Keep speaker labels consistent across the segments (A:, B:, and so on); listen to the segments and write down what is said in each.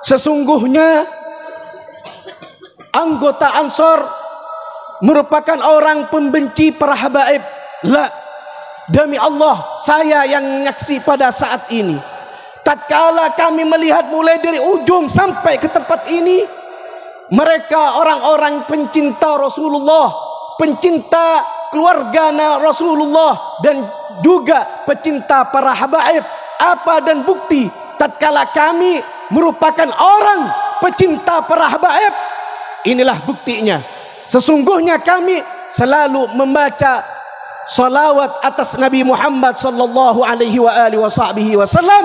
A: sesungguhnya anggota Ansor merupakan orang pembenci para habaib. La, demi Allah, saya yang nyaksi pada saat ini. Tatkala kami melihat mulai dari ujung sampai ke tempat ini, mereka orang-orang pencinta Rasulullah, pencinta keluarga Rasulullah, dan juga pecinta para habaib. Apa dan bukti tatkala kami merupakan orang pecinta para habaib? Inilah buktinya. Sesungguhnya kami selalu membaca salawat atas Nabi Muhammad sallallahu alaihi wasallam,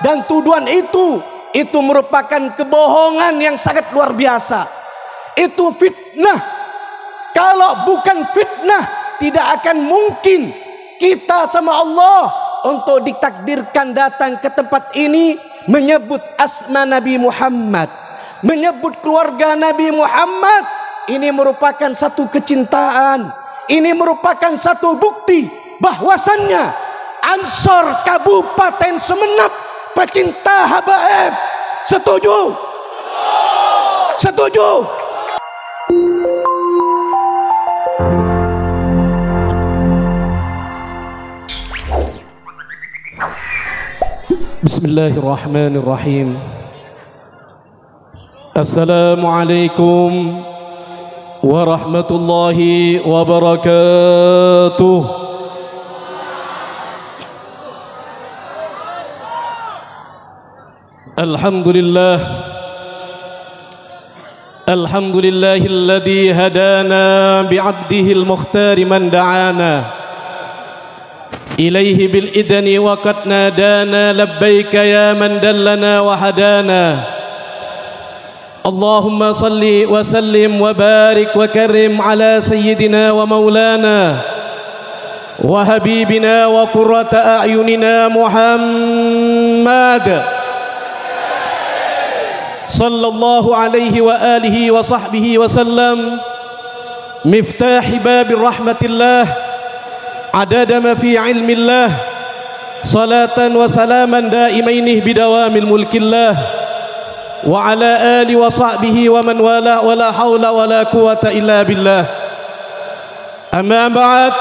A: dan tuduhan itu merupakan kebohongan yang sangat luar biasa. Itu fitnah. Kalau bukan fitnah, tidak akan mungkin kita sama Allah untuk ditakdirkan datang ke tempat ini menyebut asma Nabi Muhammad, menyebut keluarga Nabi Muhammad. Ini merupakan satu kecintaan. Ini merupakan satu bukti bahwasannya Ansor Kabupaten Sumeneb pecinta habaib. Setuju? Setuju? Bismillahirrahmanirrahim. Assalamualaikum warahmatullahi wabarakatuh. Alhamdulillah, alhamdulillahilladzi hadana bi'abdihil mukhtari man da'ana إليه بالإذن وقد نادانا لبيك يا من دلنا وهدانا اللهم صل وسلم وبارك وكرم على سيدنا ومولانا وحبيبنا وقرة أعيننا محمد صلى الله عليه وآله وصحبه وسلم مفتاح باب رحمة الله عدد ما في علم الله صلاة وسلاما دائمين بدوام الملك الله وعلى آله وصحبه ومن والاه ولا حول ولا قوة إلا بالله. أما بعد،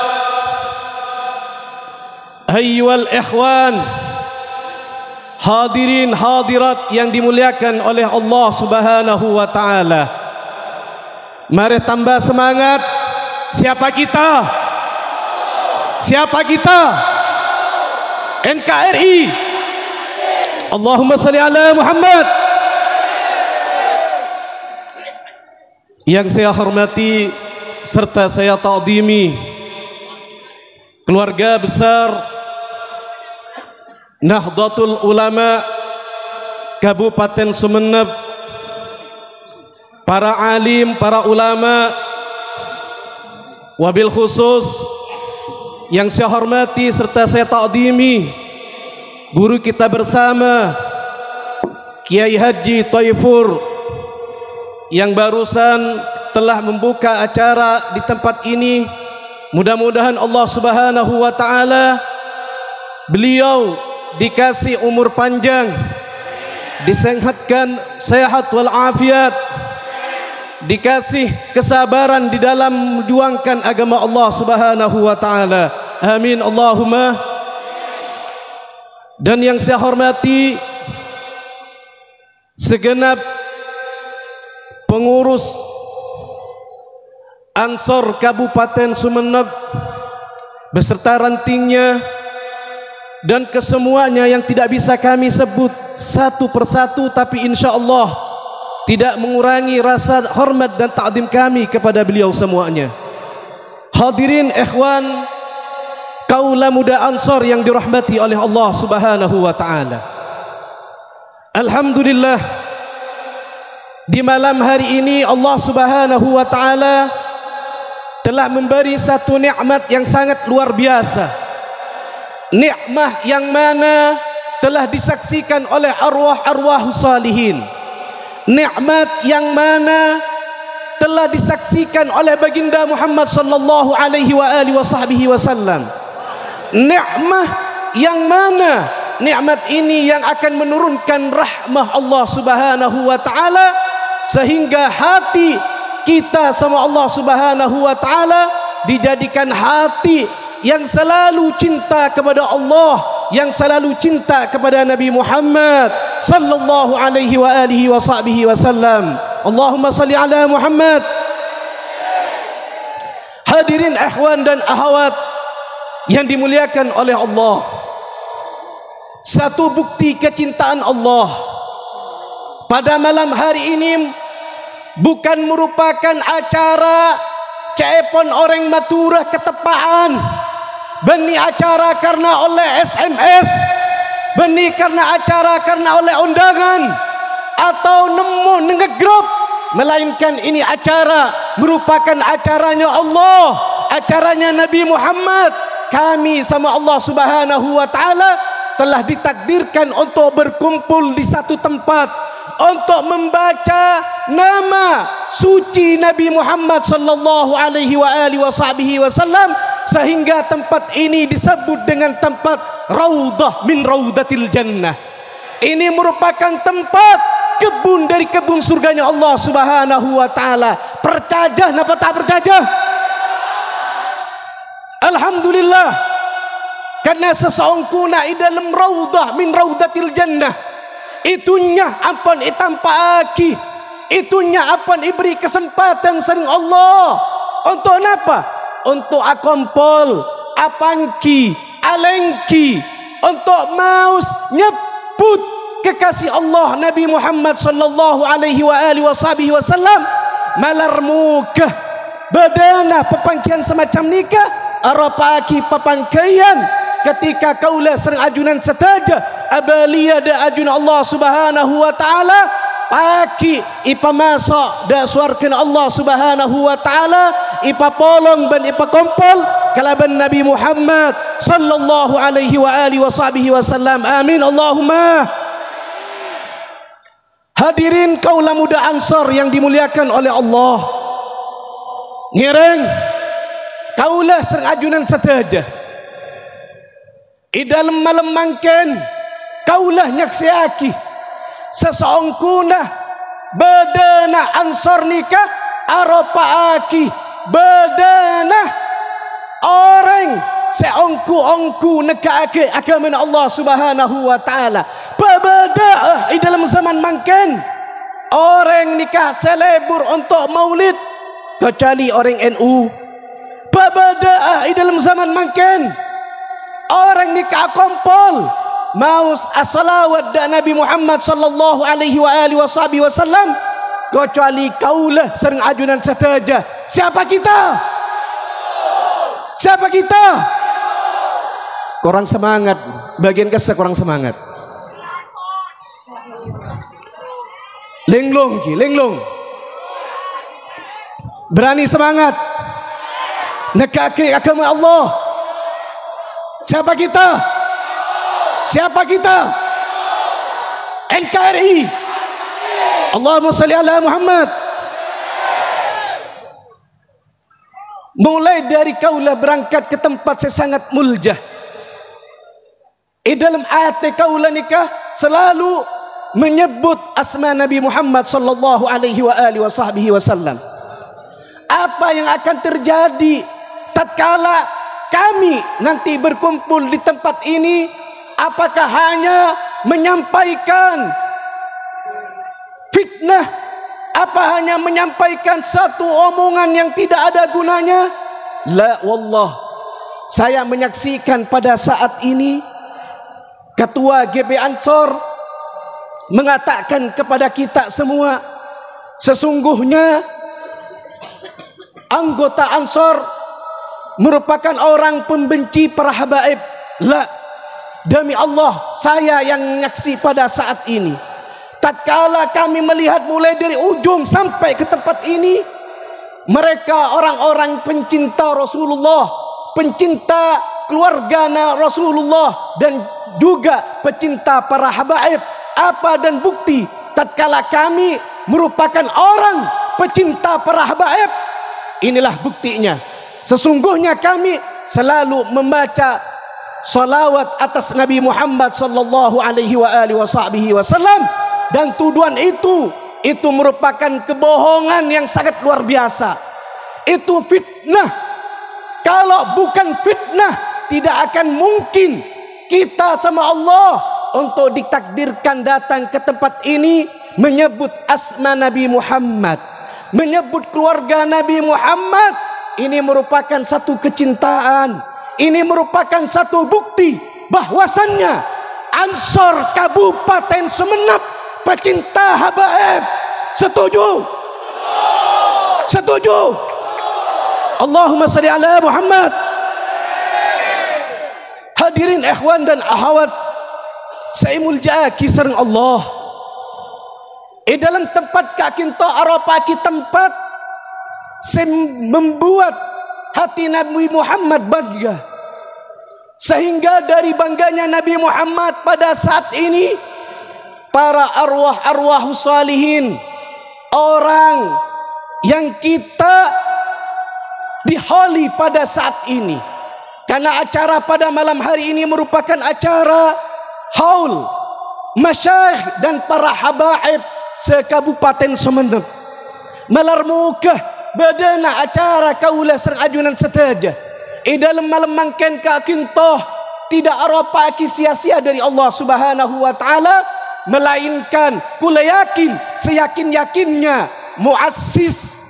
A: أيها الإخوان, hadirin hadirat yang dimuliakan oleh Allah Subhanahu wa taala, mari tambah semangat. Siapa kita? Siapa kita? NKRI. Allahumma salli ala Muhammad. Yang saya hormati serta saya ta'zimi keluarga besar Nahdlatul Ulama Kabupaten Sumeneb, para alim, para ulama, wabil khusus yang saya hormati serta saya ta'zimi guru kita bersama Kiai Haji Thaifur yang barusan telah membuka acara di tempat ini. Mudah-mudahan Allah Subhanahu wa taala beliau dikasih umur panjang, disehatkan sehat wal afiat, dikasih kesabaran di dalam memperjuangkan agama Allah Subhanahu wa taala. Amin Allahumma. Dan yang saya hormati segenap pengurus Ansor Kabupaten Sumeneb beserta rantingnya dan kesemuanya yang tidak bisa kami sebut satu persatu, tapi insya Allah tidak mengurangi rasa hormat dan ta'zim kami kepada beliau semuanya. Hadirin ikhwan, kaula muda Ansor yang dirahmati oleh Allah Subhanahu wa taala. Alhamdulillah, di malam hari ini Allah Subhanahu wa taala telah memberi satu nikmat yang sangat luar biasa. Nikmat yang mana telah disaksikan oleh arwah-arwah salihin. Nikmat yang mana telah disaksikan oleh baginda Muhammad sallallahu alaihi wa alihi wasallam. Nikmat yang mana nikmat ini yang akan menurunkan rahmah Allah Subhanahu wa taala, sehingga hati kita sama Allah Subhanahu wa taala dijadikan hati yang selalu cinta kepada Allah, yang selalu cinta kepada Nabi Muhammad sallallahu alaihi wa alihi wa sahbihi wasallam. Allahumma salli ala Muhammad. Hadirin ikhwan dan akhwat yang dimuliakan oleh Allah, satu bukti kecintaan Allah pada malam hari ini bukan merupakan acara cepon orang Madura ketepaan, benih acara karena oleh SMS, benih karena acara karena oleh undangan atau nemu ngegrup, melainkan ini acara merupakan acaranya Allah, acaranya Nabi Muhammad. Kami sama Allah Subhanahu wa taala telah ditakdirkan untuk berkumpul di satu tempat untuk membaca nama suci Nabi Muhammad sallallahu alaihi wa alihi wasallam, sehingga tempat ini disebut dengan tempat Raudah min Raudatil Jannah. Ini merupakan tempat kebun dari kebun surganya Allah Subhanahu wa taala. Percaya napa tak percaya? Alhamdulillah, karena seseongkuna di dalam Raudah min Raudatil Jannah, itunya ampun itampaki, itunya ampun diberi kesempatan sering Allah untuk apa? Untuk akompol, apangki, alengki, untuk maus nyebut kekasih Allah Nabi Muhammad sallallahu alaihi wa alihi wasallam, malar muka badana pepangkian semacam nikah arapaki pepangkian ketika kaulah sering ajunan setaja abalia da ajun Allah Subhanahu wa taala paki ipa masuk da suarkan Allah Subhanahu wa taala ipa polong ban ipa kompol kalaban Nabi Muhammad sallallahu alaihi wa alihi wasallam. Amin Allahumma. Hadirin kaulah muda Ansor yang dimuliakan oleh Allah, ngireng kaulah sering ajunan setaja i dalam malam mangken kaulah nyaksiaki seseongkuna badana Ansor nikah aropaaki badana orang seongku-ongku nekaake agama Allah Subhanahu wa taala. Babada di dalam zaman mangken orang nikah selebur untuk maulid kecuali orang NU. Babada di dalam zaman mangken orang nikah kompol maus as-salawat da Nabi Muhammad sallallahu alaihi wa alihi wasallam kecuali kaulah sering ajunan setaja. Siapa kita? Siapa kita? Kurang semangat, bagian kesek kurang semangat. Linglung ki, linglung. Berani semangat. Nekake agama Allah. Siapa kita? Siapa kita? NKRI. Allahumma salli ala Muhammad. Mulai dari kaulah berangkat ke tempat saya sangat muljah. Di dalam ayat kaulah nikah selalu menyebut asma Nabi Muhammad sallallahu alaihi wa alihi wasallam. Apa yang akan terjadi tatkala kami nanti berkumpul di tempat ini? Apakah hanya menyampaikan fitnah? Apa hanya menyampaikan satu omongan yang tidak ada gunanya? La wallah, saya menyaksikan pada saat ini Ketua GP Ansor mengatakan kepada kita semua, sesungguhnya anggota Ansor merupakan orang pembenci para habaib. La, demi Allah, saya yang menyaksi pada saat ini. Tatkala kami melihat mulai dari ujung sampai ke tempat ini, mereka orang-orang pencinta Rasulullah, pencinta keluarga Rasulullah, dan juga pecinta para habaib. Apa dan bukti tatkala kami merupakan orang pecinta para habaib? Inilah buktinya. Sesungguhnya kami selalu membaca salawat atas Nabi Muhammad sallallahu alaihi wa alihi wasallam, dan tuduhan itu merupakan kebohongan yang sangat luar biasa. Itu fitnah. Kalau bukan fitnah, tidak akan mungkin kita sama Allah untuk ditakdirkan datang ke tempat ini menyebut asma Nabi Muhammad, menyebut keluarga Nabi Muhammad. Ini merupakan satu kecintaan. Ini merupakan satu bukti bahwasannya Ansor Kabupaten Sumeneb pecinta habaib. Setuju? Setuju? Allahumma salli ala Muhammad. Hadirin ikhwan dan akhwat saya muljaki sareng Allah. Dalam tempat kakinto aropaki tempat saya membuat hati Nabi Muhammad bangga, sehingga dari bangganya Nabi Muhammad pada saat ini para arwah-arwah salihin, orang yang kita diholi pada saat ini, karena acara pada malam hari ini merupakan acara haul masyayikh dan para habaib se-Kabupaten Sumeneb. Malar mukah badana acara kaulah serang ajunan seteja. Dalam malam mangken kakintoh tidak aropaki sia-sia dari Allah Subhanahu wa taala, melainkan kula yakin seyakin-yakinnya muassis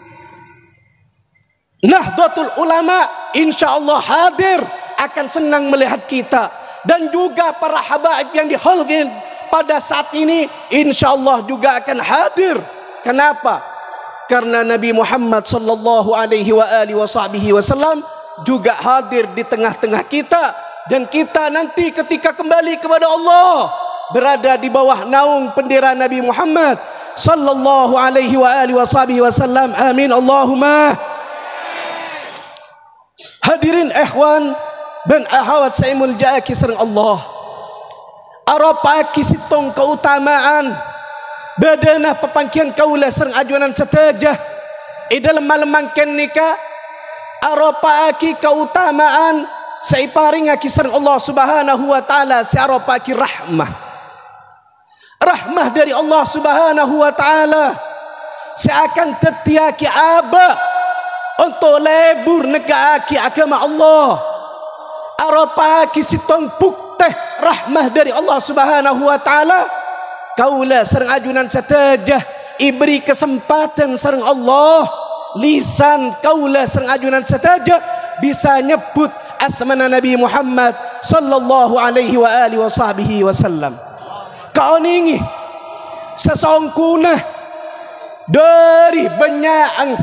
A: Nahdlatul Ulama insyaallah hadir, akan senang melihat kita, dan juga para habaib yang diholgin pada saat ini insyaallah juga akan hadir. Kenapa? Karena Nabi Muhammad sallallahu alaihi wa alihi wasallam juga hadir di tengah-tengah kita, dan kita nanti ketika kembali kepada Allah berada di bawah naung bendera Nabi Muhammad sallallahu alaihi wa alihi wasallam. Amin Allahumma. Hadirin ikhwan dan akhwat saya muljaki sareng Allah. Aropaki sitong keutamaan badana pepangkian kaula sareng ajunan setajah dalam malam mangken nikah. Aropaki keutamaan saiparingaki sareng Allah Subhanahu wa taala, si aropaki rahmah. Rahmah dari Allah Subhanahu wa taala seakan tetiaki aba untuk lebur negaaki agama Allah. Aropaki sitong pukteh rahmah dari Allah Subhanahu wa taala, kaula sareng ajunan setajah iberi kesempatan sareng Allah, lisan kaula sareng ajunan setajah bisa nyebut asmana Nabi Muhammad sallallahu alaihi wa alihi wasallam. Kauningi sesongkuna dari banyak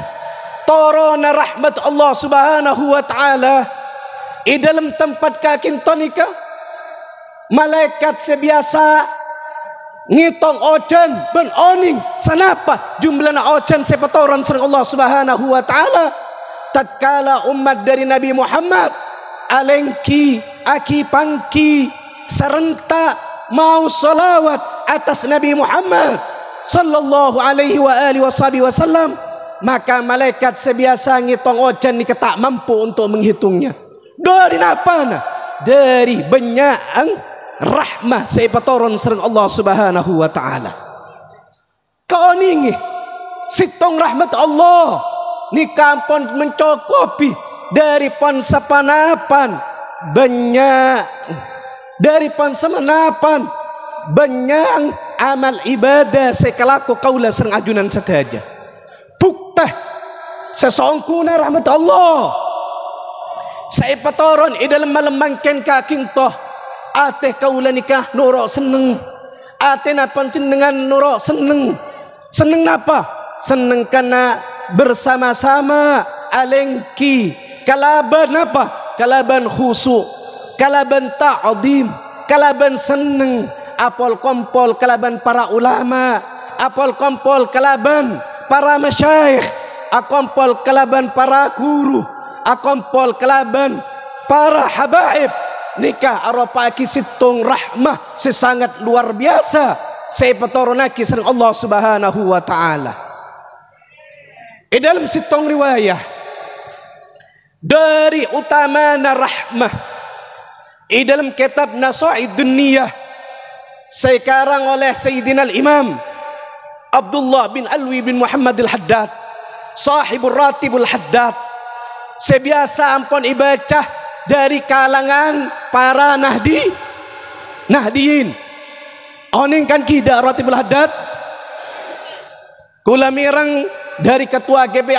A: torona rahmat Allah Subhanahu wa taala dalam tempat kakin tonika, malaikat sebiasa ngitong ojan ben oning sanapa jumlahna ojan sepatoran sareng Allah Subhanahu wa taala. Tatkala umat dari Nabi Muhammad alengki aki pangki serentak mau salawat atas Nabi Muhammad sallallahu alaihi wa alihi wasallam, maka malaikat sebiasa ngitong ojan ni tak mampu untuk menghitungnya. Dari apa? Dari banyak rahmah seipatoron serang Allah Subhanahu wa taala. Kau ningi sitong rahmat Allah ni kampon mencokopi dari pon sapanapan banyak, dari pon samanapan banyak amal ibadah sekalaku kaula serang ajunan sedaja. Buktah sesongkuna rahmat Allah seipatoron dalam malam mangken kakintoh ateh kaula nikah nurok seneng, ateh napa jenengan nurok seneng. Seneng napa? Seneng karena bersama-sama alengki kalaban apa? Kalaban khusyuk, kalaban ta'zim, kalaban seneng, apol kompol kalaban para ulama, apol kompol kalaban para masyayikh, akompol kalaban para guru, akompol kalaban para habaib. Nikah aropaki situng rahmah sesangat luar biasa seipatoronaki sareng Allah Subhanahu wa taala. Dalam situng riwayah dari utamana rahmah Di dalam kitab Nasaid Dunniyah sekarang oleh Sayyidina Imam Abdullah bin Alwi bin Muhammad al-Haddad, sahibul ratibul Haddad, sebiasa ampun ibadah dari kalangan para nahdiyin. Oning kan kida ratibul Haddad kula mirang dari ketua GP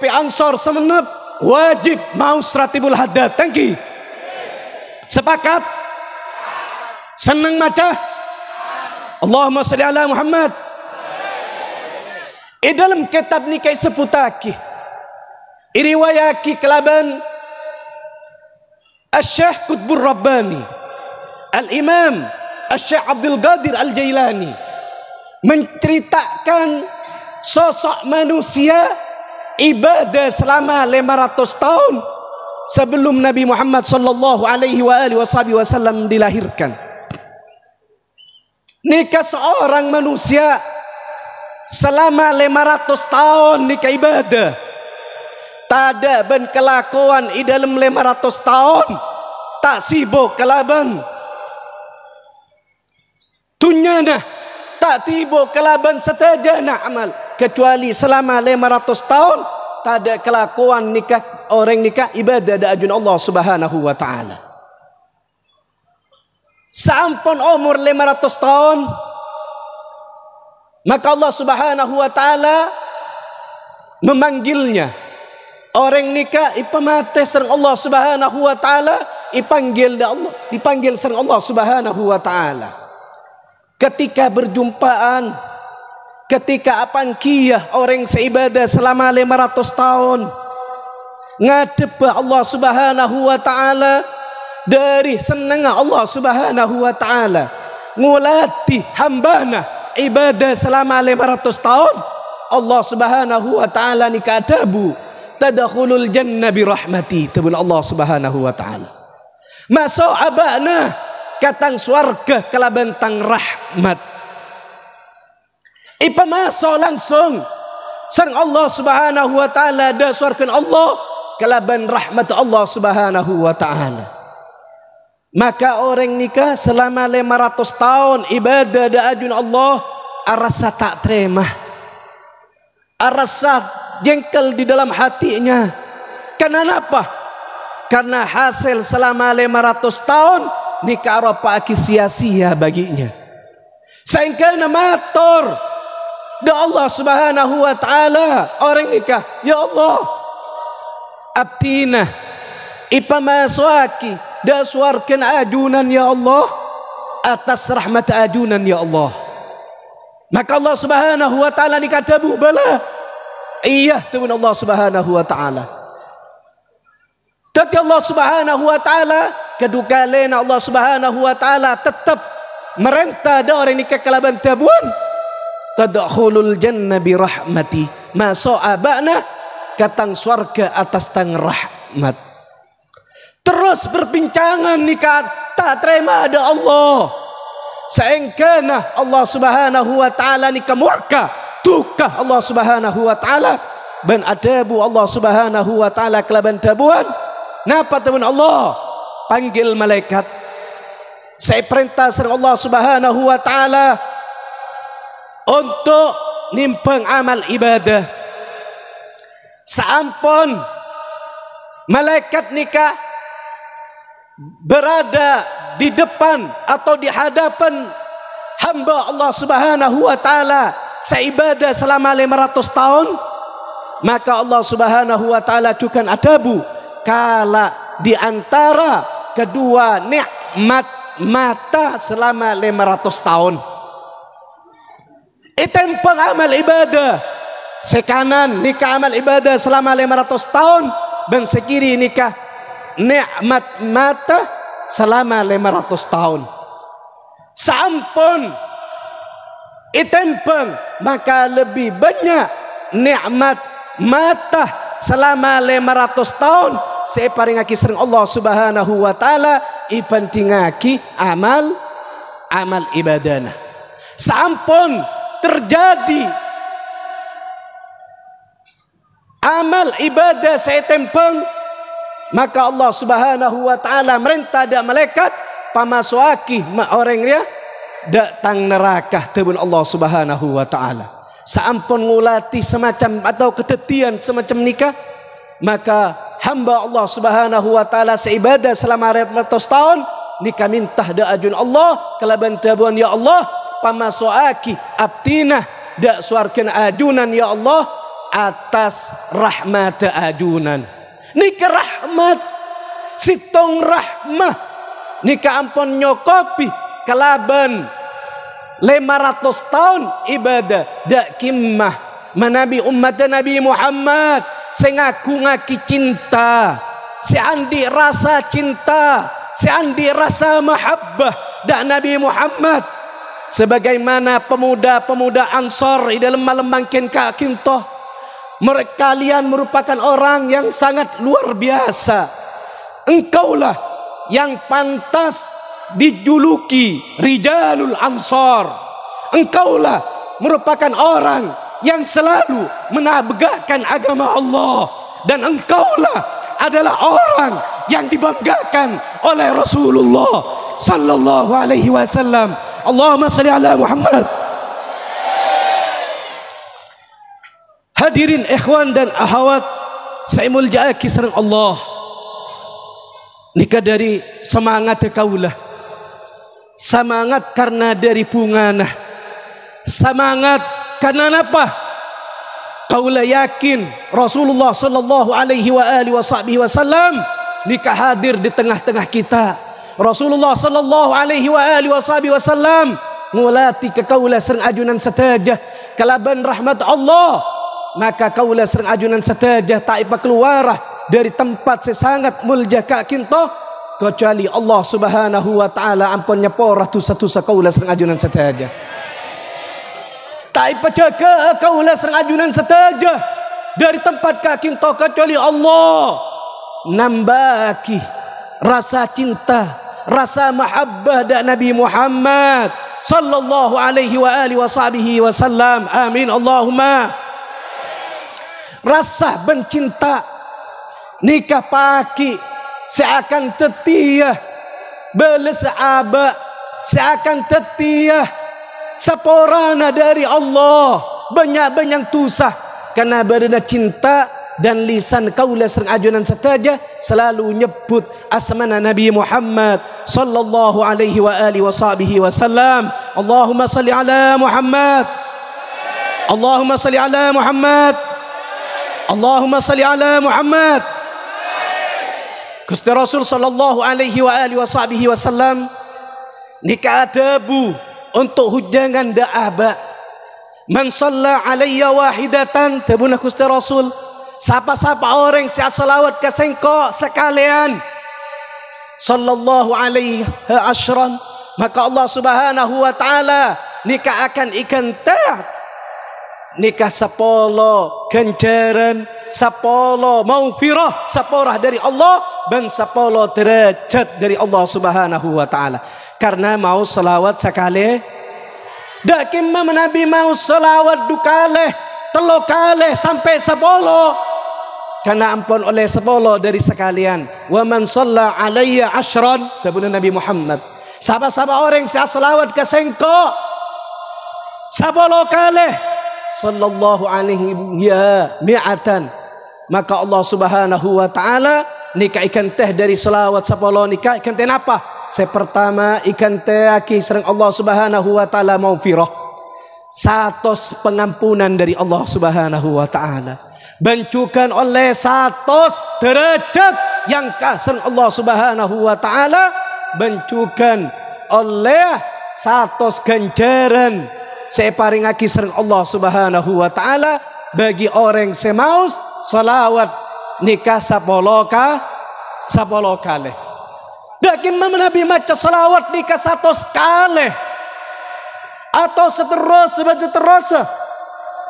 A: Ansor semenep wajib mau ratibul Haddad. Thank you. Sepakat? Senang maca? Allahumma salli ala Muhammad. Dalam kitab ni kai seputaki iriwayaki kelaban Asy-Syaikh Qutbur Rabbani Al-Imam Asy-Syaikh Abdul Qadir Al-Jailani menceritakan sosok manusia ibadah selama 500 tahun sebelum Nabi Muhammad sallallahu alaihi wasallam dilahirkan. Nikah seorang manusia selama 500 tahun nikah ibadah. Tak ada ben kelakuan di dalam 500 tahun tak sibuk kelaban. Tunyana tak sibuk kelaban setajana amal kecuali selama 500 tahun tak ada kelakuan nikah orang nikah ibadah da ajun Allah Subhanahu wa taala. Sampun umur 500 tahun maka Allah Subhanahu wa taala memanggilnya. Orang nikah ipamate sareng Allah Subhanahu wa taala dipanggil sareng Allah Subhanahu wa taala. Ketika berjumpaan, ketika apangkiyah orang seibadah selama 500 tahun ngadep Allah Subhanahu wa taala dari senang Allah Subhanahu wa taala ngulati hambana ibadah selama 500 tahun Allah Subhanahu wa taala ni kadabu tadkhulul jannah bi rahmati tabun Allah Subhanahu wa taala masuk abana katang swarga kalabentang rahmat ipa masuk langsung sareng Allah Subhanahu wa taala da swargan Allah kalaban rahmat Allah Subhanahu wa taala. Maka orang nikah selama 500 tahun ibadah da ajun Allah arasa tak terima, arasa jengkel di dalam hatinya. Karena apa? Karena hasil selama 500 tahun nikah arapa sia-sia baginya. Sehingga matur da Allah Subhanahu wa taala orang nikah, ya Allah abdina ipamaswaki da suarkan ajunan ya Allah atas rahmat ajunan ya Allah. Maka Allah Subhanahu wa taala ni kadabu bala iya tuhan Allah Subhanahu wa taala. Tetapi Allah Subhanahu wa taala kedukalen Allah Subhanahu wa taala tetap merentah da orang nikah kalaban tabuan tadkhulul jannah bi rahmati masuk abana katang surga atas tang rahmat. Terus berbincangan nikah tak terima ada Allah. Sehingga Allah Subhanahu wa taala nikah murka tukah Allah Subhanahu wa taala ban adabu Allah Subhanahu wa taala kelaban tabuan. Napa teman Allah panggil malaikat. Saya perintah sareng Allah Subhanahu wa taala untuk nimpang amal ibadah. Sampun malaikat nikah berada di depan atau di hadapan hamba Allah Subhanahu wa taala seibadah selama 500 tahun, maka Allah Subhanahu wa taala ajukan adabu kala di antara kedua nikmat mata selama 500 tahun. Itempang amal ibadah sekanan nikah amal ibadah selama 500 tahun dan sekiri nikah nikmat mata selama 500 tahun. Sampun itempeng maka lebih banyak nikmat mata selama 500 tahun saya paringaki sering Allah Subhanahu wa taala ipantingaki amal ibadana. Sampun terjadi amal ibadah saya tempeng Maka Allah Subhanahu wa taala merintah dak malaikat pamasuaki orang dia datang neraka tebun Allah Subhanahu wa taala. Saampun ngulati semacam atau ketetian semacam nikah, maka hamba Allah Subhanahu wa taala seibadah selama 100 tahun nikah mintah da ajun Allah kalaban tabuan ya Allah pamasuaki abtinah dak suarkan ajunan ya Allah atas rahmat ajunan. Nikah rahmat, sitong rahmah. Nikah ampun nyokopi kalaban 500 tahun ibadah dak kimmah manabi umat Nabi Muhammad sengaku ngaki cinta, seandi rasa cinta, seandi rasa mahabbah dak Nabi Muhammad. Sebagaimana pemuda-pemuda Ansor di dalam malam mangkin kakintoh, mereka kalian merupakan orang yang sangat luar biasa. Engkaulah yang pantas dijuluki Rijalul Ansor. Engkaulah merupakan orang yang selalu menegakkan agama Allah, dan engkaulah adalah orang yang dibanggakan oleh Rasulullah sallallahu alaihi wasallam. Allahumma salli ala Muhammad. Hadirin ikhwan dan akhwat saya muljaki sareng Allah. Nikah dari semangat kaulah. Semangat karena dari punganah. Semangat karena apa? Kaulah yakin Rasulullah sallallahu alaihi wasallam nikah hadir di tengah-tengah kita. Rasulullah sallallahu alaihi wasallam ngulati ke kaulah sareng ajunan satajah kalaban rahmat Allah. Maka kaulah serang ajunan satajah tak ipa keluarah dari tempat sesangat mulja kakinto kecuali Allah Subhanahu wa taala ampun nyeporah tusa-tusa kaulah serang ajunan satajah. Tak ipa jaga kaulah serang ajunan satajah dari tempat kakinto kecuali Allah nambaki rasa cinta, rasa mahabbah dak Nabi Muhammad sallallahu alaihi wasallam. Amin Allahumma. Rasa bencinta nikah paki seakan tetiyah beles aba seakan tetiyah saporana dari Allah banyak-banyak tusah karena berada cinta dan lisan kaulah serang ajunan saja selalu nyebut asmana Nabi Muhammad sallallahu alaihi wasallam. Allahumma salli ala Muhammad. Allahumma salli ala Muhammad. Allahumma salli ala Muhammad. Gusti Rasul sallallahu alaihi wasallam nikah adabu untuk hujangan da'aba. Man shalla alayya wahidatan tabuna Gusti Rasul. Siapa-siapa orang yang salawat ke sengko sekalian sallallahu alaihi asyran, maka Allah Subhanahu wa taala nikah akan ikan teh nikah sapolo ganjaran, sapolo maufirah, saporah dari Allah dan sapolo derajat dari Allah Subhanahu wa taala. Karena mau selawat sekali dak imam Nabi mau selawat dukale telo kale sampai sapolo karena ampun oleh sapolo dari sekalian. Wa man shalla alayya asyran tabuna Nabi Muhammad. Sahabat-sahabat orang yang selawat ke sengko sapolo kale sallallahu alaihi ya mi'atan, maka Allah Subhanahu wa taala nikah ikan teh dari selawat sapolo nikah ikan teh apa? Saya pertama ikan teh aki serang Allah Subhanahu wa taala maufirah, satos pengampunan dari Allah Subhanahu wa taala, bancukan oleh satos derajat yang serang Allah Subhanahu wa taala, bancukan oleh satos ganjaran saya paringaki serang Allah Subhanahu wa taala bagi orang semaus salawat nikah sapolo kale. Dakin Nabi maca salawat nikah 100 kali atau seterusnya.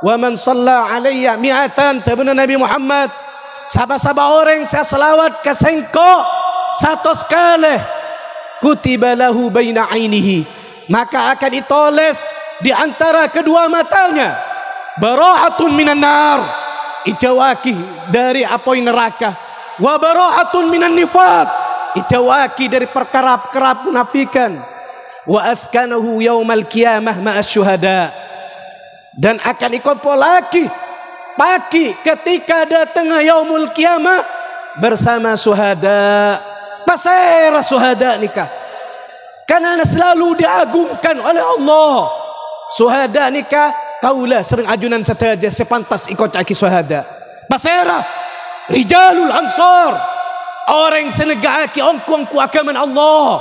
A: Wa man shalla alayya mi'atan tabuna Nabi Muhammad. Sahabat-sahabat orang saya salawat ke sengko 100 kali kutiba lahu baina ainihi, maka akan ditulis di antara kedua matanya bara'atun minan nar, ijawaki dari apoy neraka, wa bara'atun minan nifaq, itawaki dari perkara-perkara munafikan, wa askanahu yaumal qiyamah ma'asy syuhada, dan akan ikumpul lagi pagi ketika datang yaumul qiyamah bersama syuhada. Pasera syuhada nikah, karena selalu diagungkan oleh Allah. Syuhada nikah kaulah sering ajunan saja sepantas ikut caki syuhada. Pasera rijalul ansar, orang senegaki ongku agaman Allah,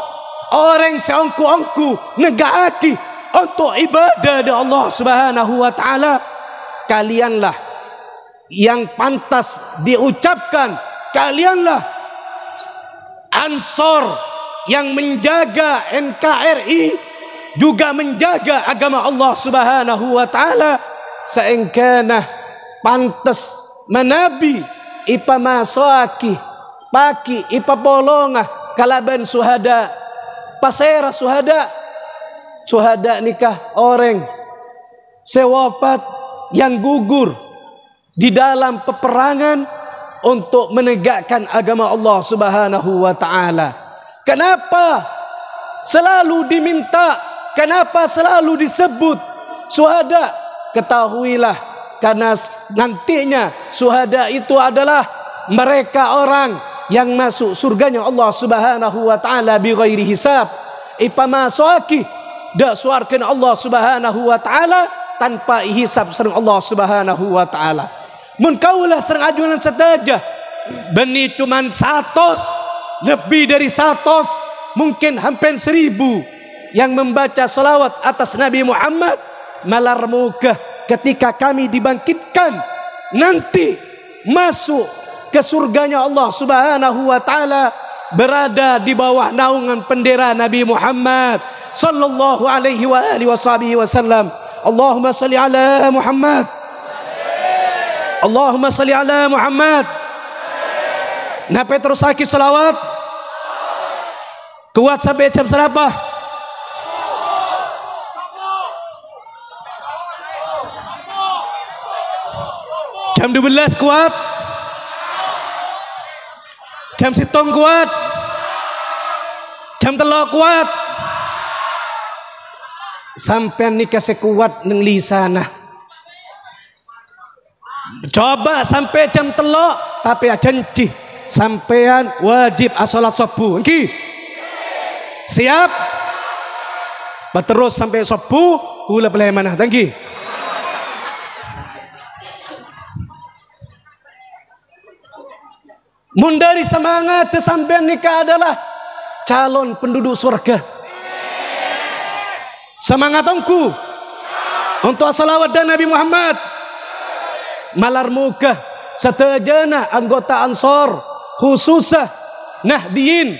A: orang seongku negaaki untuk ibadah dari Allah Subhanahu wa taala. Kalianlah yang pantas diucapkan, kalianlah ansor yang menjaga NKRI, juga menjaga agama Allah Subhanahu wa taala. Seengkana pantas manabi ipa masaki paki ipa polonga kalaban suhada. Pasera suhada nikah orang sewafat yang gugur di dalam peperangan untuk menegakkan agama Allah Subhanahu wa taala. Kenapa selalu diminta? Kenapa selalu disebut syuhada? Ketahuilah, karena nantinya syuhada itu adalah mereka orang yang masuk surganya Allah Subhanahu wa taala bi ghairi hisab. Ipamasaki da suarkan Allah Subhanahu wa taala tanpa hisab serang Allah Subhanahu wa taala. Mun kaulah serang ajunan saja beni cuman 100, lebih dari 100, mungkin hampir 1000 yang membaca salawat atas Nabi Muhammad, malar muka ketika kami dibangkitkan nanti masuk ke surganya Allah Subhanahu wa taala, berada di bawah naungan bendera Nabi Muhammad sallallahu alaihi wa alihi wasallam. Allahumma salli ala Muhammad, Allahumma salli ala Muhammad. Napa terus lagi salawat kuat sampai jam berapa? Jam 12 kuat, jam 7 kuat, jam 3 kuat, sampean nikah sekuat neng lisana. Coba sampai jam 3 tapi janji sampean wajib asolat subuh. Nggih. Siap? Terus sampai subuh kula peleh manah. Tangki. Mun dari semangat sampean nikah adalah calon penduduk surga. Semangat engku untuk salawat dan Nabi Muhammad. Malar muka setajana anggota ansor khususah Nahdiyin,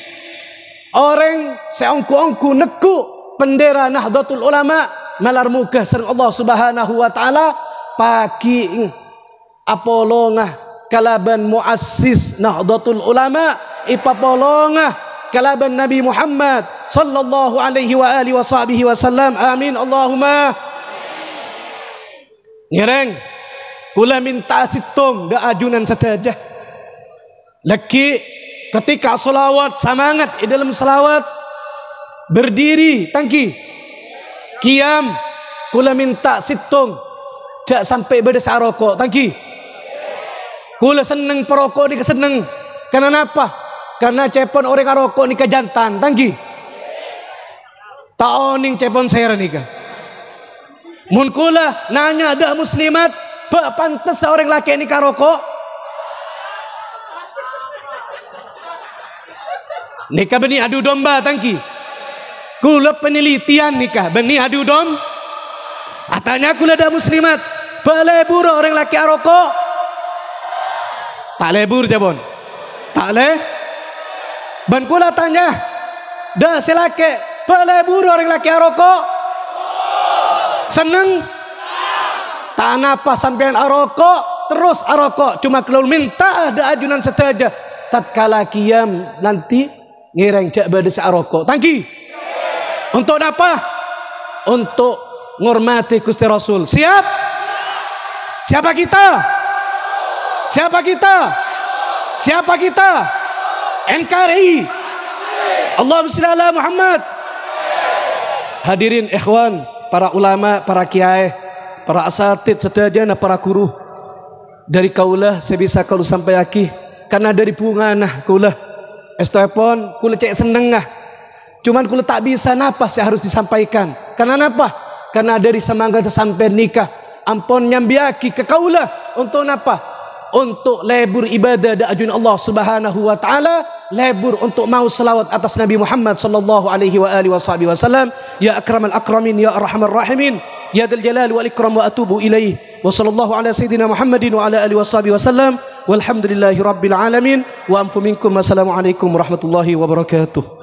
A: orang seongku-ongku neku bendera Nahdlatul Ulama, malar muka serang Allah Subhanahu wa taala pagi apolongah kalaban muassis Nahdlatul Ulama, ipapolongah kalaban Nabi Muhammad sallallahu alaihi wa alihi wasallam. Amin Allahumma. Nyereng kula minta situng da ajunan saja. Laki ketika salawat semangat di dalam salawat berdiri tangki kiam kula minta situng jak sampai berdesa rokok tangki. Kula seneng perokok ni keseneng. Karena apa? Karena cepon orang rokok ni kejantan tangki. Taoning cepon saya nikah. Mun kula nanya ada muslimat, "Pak, pantas seorang laki nikah rokok?" Nikah benih adu domba tangki. Kula penelitian nikah benih adu domba. Atanya kula ada muslimat, "Boleh buru orang laki rokok?" Tak lebur jabon. Tak le. Ban kula tanya, "Da selake, boleh buru orang laki rokok?" Seneng? Tak napa sampean arokok, terus arokok. Cuma kalau minta ada ajunan saja. Tatkala kiam nanti ngireng jak badesa arokok. Tangki. Untuk apa? Untuk ngormati Gusti Rasul. Siap? Siapa kita? Siapa kita? Siapa kita? NKRI. Allahumma shalli ala Muhammad. Hadirin ikhwan, para ulama, para kiai, para asatid sedayana, para guru. Dari kaulah saya bisa kalau sampai aki, karena dari bunga nah kaulah estepon kula cek seneng nah. Cuman kula tak bisa napa saya harus disampaikan. Karena napa? Karena dari semangat sampai nikah ampun nyambiaki ke kaulah untuk napa? Untuk lebur ibadah da ajun Allah Subhanahu wa taala, lebur untuk mau selawat atas Nabi Muhammad sallallahu alaihi wa alihi wasallam. Ya akramal akramin, ya arhamar rahimin, ya dzal jalali wal ikram, wa atubu ilaih. Wa sallallahu ala sayyidina Muhammadin wa ala alihi wasallam. Walhamdulillahi rabbil alamin. Wa anfu minkum. Wassalamu alaikum warahmatullahi wabarakatuh.